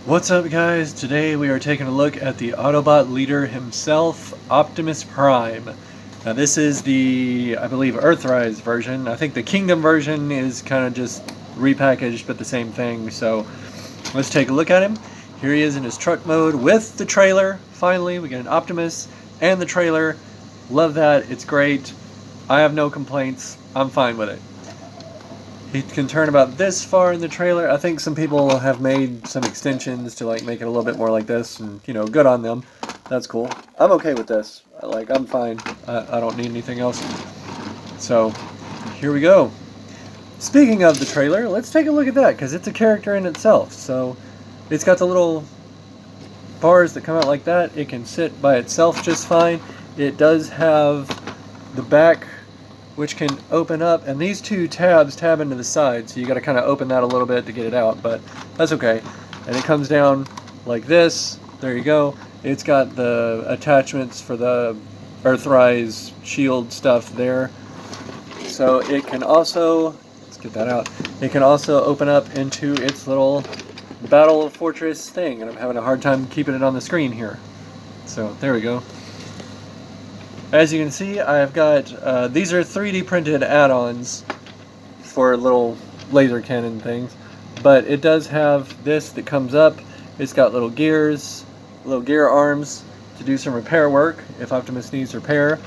What's up, guys? Today we are taking a look at the Autobot leader himself, Optimus Prime. Now this is the, I believe, Earthrise version. I think the Kingdom version is kind of just repackaged but the same thing, so let's take a look at him. Here he is in his truck mode with the trailer. Finally, we get an Optimus and the trailer. Love that, it's great. I have no complaints, I'm fine with it. He can turn about this far in the trailer. I think some people have made some extensions to like make it a little bit more like this, and you know, good on them. That's cool. I'm okay with this. I'm fine. I don't need anything else. So, here we go. Speaking of the trailer, let's take a look at that, because it's a character in itself. So, it's got the little bars that come out like that. It can sit by itself just fine. It does have the back, which can open up, and these two tabs tab into the side, so you got to kind of open that a little bit to get it out, but that's okay. And it comes down like this. There you go. It's got the attachments for the Earthrise shield stuff there. So it can also, let's get that out, it can also open up into its little Battle of Fortress thing, and I'm having a hard time keeping it on the screen here. So there we go. As you can see, I've got, these are 3D printed add-ons for little laser cannon things, but it does have this that comes up. It's got little gears, little gear arms to do some repair work if Optimus needs repair.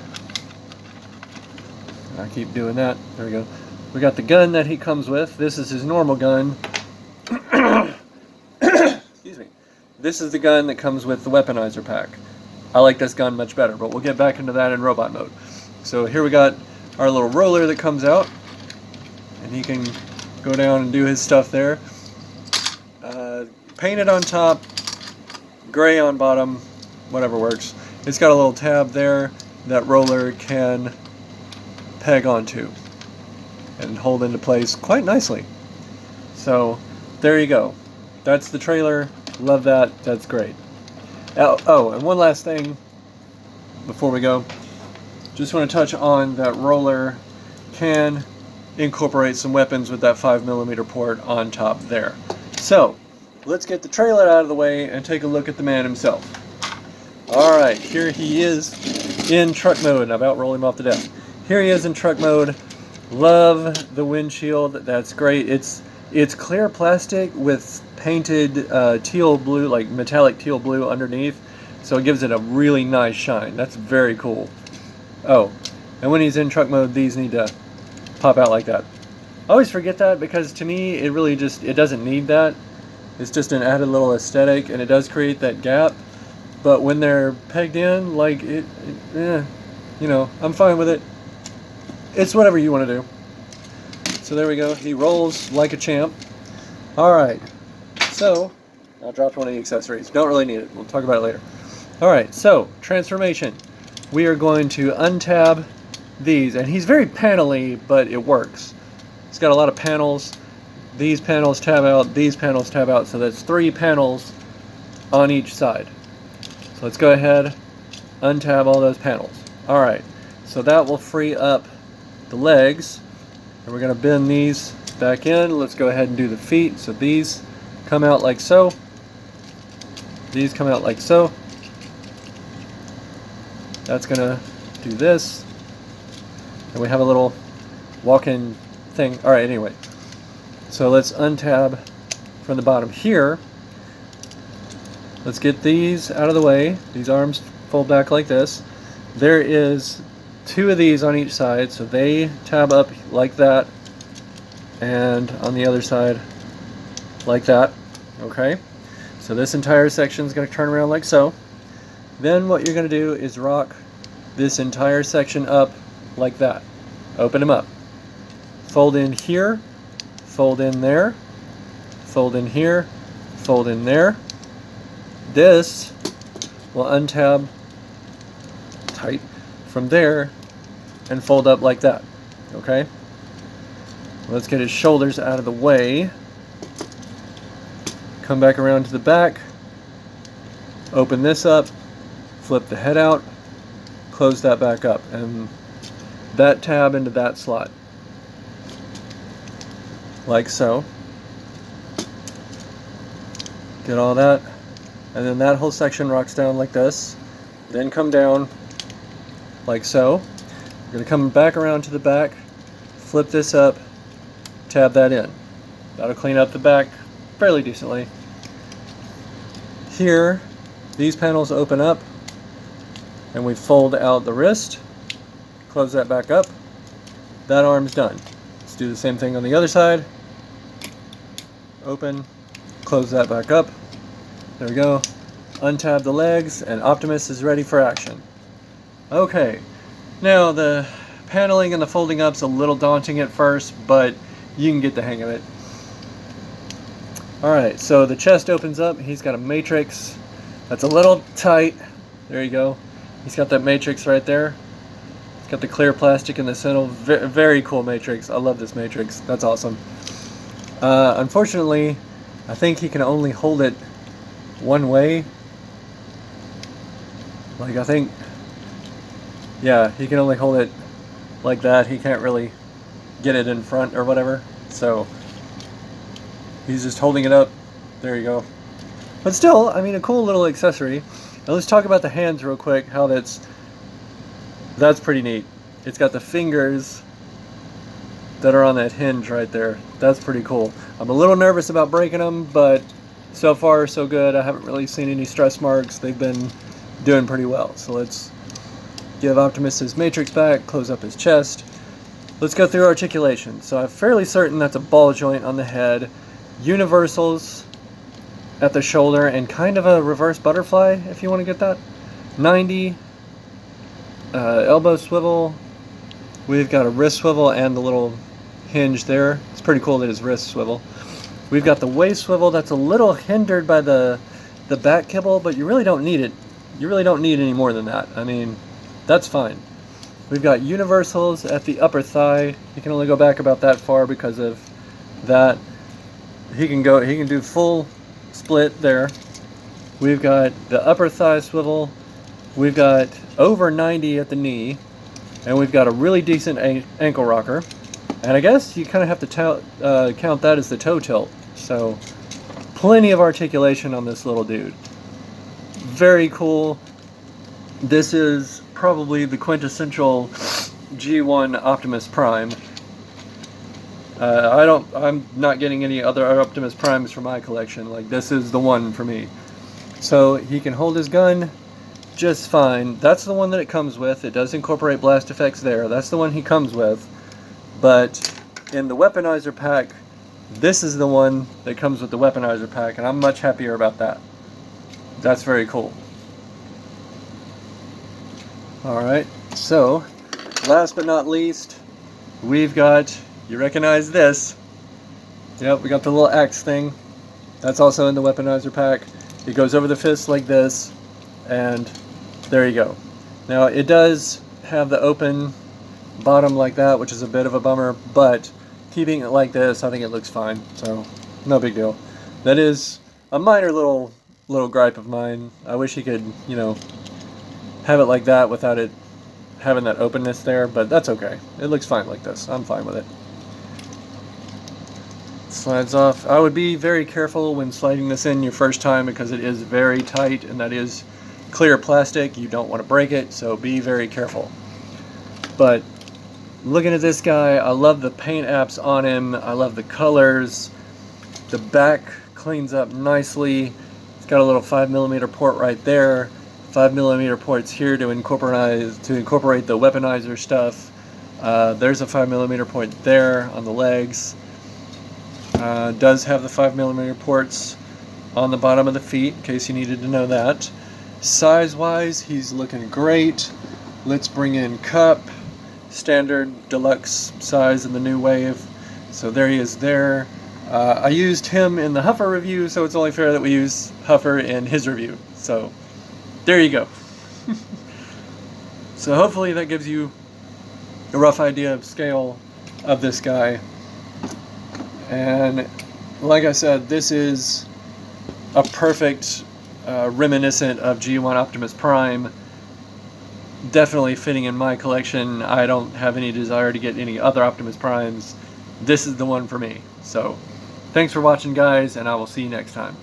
I keep doing that. There we go. We got the gun that he comes with. This is his normal gun. Excuse me. This is the gun that comes with the weaponizer pack. I like this gun much better, but we'll get back into that in robot mode. So here we got our little roller that comes out, and he can go down and do his stuff there. Painted on top, gray on bottom, whatever works. It's got a little tab there that roller can peg onto and hold into place quite nicely. So there you go. That's the trailer. Love that. That's great. Oh, and one last thing before we go. Just want to touch on that roller can incorporate some weapons with that 5mm port on top there. So, let's get the trailer out of the way and take a look at the man himself. Alright, here he is in truck mode. I'm about rolling him off the desk. Here he is in truck mode. Love the windshield. That's great. It's clear plastic with painted teal blue, like metallic teal blue underneath, so it gives it a really nice shine. That's very cool. Oh, and when he's in truck mode, these need to pop out like that. I always forget that, because to me it really just, it doesn't need that. It's just an added little aesthetic, and it does create that gap, but when they're pegged in, like you know, I'm fine with it. It's whatever you want to do. So there we go. He rolls like a champ. Alright. So, I dropped one of the accessories. Don't really need it. We'll talk about it later. Alright, so, transformation. We are going to untab these. And he's very panel-y, but it works. It's got a lot of panels. These panels tab out. These panels tab out. So that's 3 panels on each side. So let's go ahead, untab all those panels. Alright, so that will free up the legs. And we're going to bend these back in. Let's go ahead and do the feet. So these come out like so. These come out like so. That's going to do this. And we have a little walk-in thing. Alright, anyway. So let's untab from the bottom here. Let's get these out of the way. These arms fold back like this. There is 2 of these on each side, so they tab up like that, and on the other side like that. Okay, so this entire section is going to turn around like so. Then what you're going to do is rock this entire section up like that. Open them up. Fold in here, fold in there, fold in here, fold in there. This will untab tight from there and fold up like that. Okay? Let's get his shoulders out of the way. Come back around to the back. Open this up. Flip the head out. Close that back up. And that tab into that slot. Like so. Get all that. And then that whole section rocks down like this. Then come down like so. We're going to come back around to the back, flip this up, tab that in. That'll clean up the back fairly decently. Here, these panels open up, and we fold out the wrist, close that back up. That arm's done. Let's do the same thing on the other side. Open, close that back up. There we go. Untab the legs, and Optimus is ready for action. Okay, now the paneling and the folding up's a little daunting at first, but you can get the hang of it. Alright, so the chest opens up. He's got a matrix that's a little tight. There you go. He's got that matrix right there. He's got the clear plastic in the center. Very cool matrix. I love this matrix. That's awesome. Unfortunately, I think he can only hold it one way. Like, I think, yeah, he can only hold it like that. He can't really get it in front or whatever. So he's just holding it up. There you go. But still, I mean, a cool little accessory. Now let's talk about the hands real quick. How that's pretty neat. It's got the fingers that are on that hinge right there. That's pretty cool. I'm a little nervous about breaking them, but so far so good. I haven't really seen any stress marks. They've been doing pretty well. So let's give Optimus his matrix back, close up his chest. Let's go through articulation. So I'm fairly certain that's a ball joint on the head, universals at the shoulder, and kind of a reverse butterfly, if you want to get that. 90, elbow swivel. We've got a wrist swivel and the little hinge there. It's pretty cool that his wrist swivel. We've got the waist swivel that's a little hindered by the back kibble, but you really don't need it. You really don't need any more than that. I mean, that's fine. We've got universals at the upper thigh. You can only go back about that far because of that. He can do full split there. We've got the upper thigh swivel. We've got over 90 at the knee, and we've got a really decent ankle rocker. And I guess you kind of have to count that as the toe tilt. So plenty of articulation on this little dude. Very cool. This is probably the quintessential G1 Optimus Prime. I'm not getting any other Optimus Primes for my collection. Like, this is the one for me. So he can hold his gun just fine. That's the one that it comes with. It does incorporate blast effects there. That's the one he comes with. But in the weaponizer pack, this is the one that comes with the weaponizer pack, and I'm much happier about that. That's very cool. Alright, so last but not least, we've got, you recognize this. Yep, we got the little axe thing. That's also in the weaponizer pack. It goes over the fist like this, and there you go. Now, it does have the open bottom like that, which is a bit of a bummer, but keeping it like this, I think it looks fine, so no big deal. That is a minor little gripe of mine. I wish he could, you know, have it like that without it having that openness there, but that's okay. It looks fine like this. I'm fine with it. Slides off. I would be very careful when sliding this in your first time because it is very tight, and that is clear plastic. You don't want to break it, so be very careful. But looking at this guy, I love the paint apps on him. I love the colors. The back cleans up nicely. It's got a little 5mm port right there. 5mm ports here to incorporate the weaponizer stuff. There's a 5mm port there on the legs. Does have the 5mm ports on the bottom of the feet, in case you needed to know that. Size-wise, he's looking great. Let's bring in cup. Standard deluxe size in the new wave. So there he is there. I used him in the Huffer review, so it's only fair that we use Huffer in his review. So there you go. So hopefully that gives you a rough idea of scale of this guy. And like I said, this is a perfect reminiscent of G1 Optimus Prime. Definitely fitting in my collection. I don't have any desire to get any other Optimus Primes. This is the one for me. So thanks for watching, guys, and I will see you next time.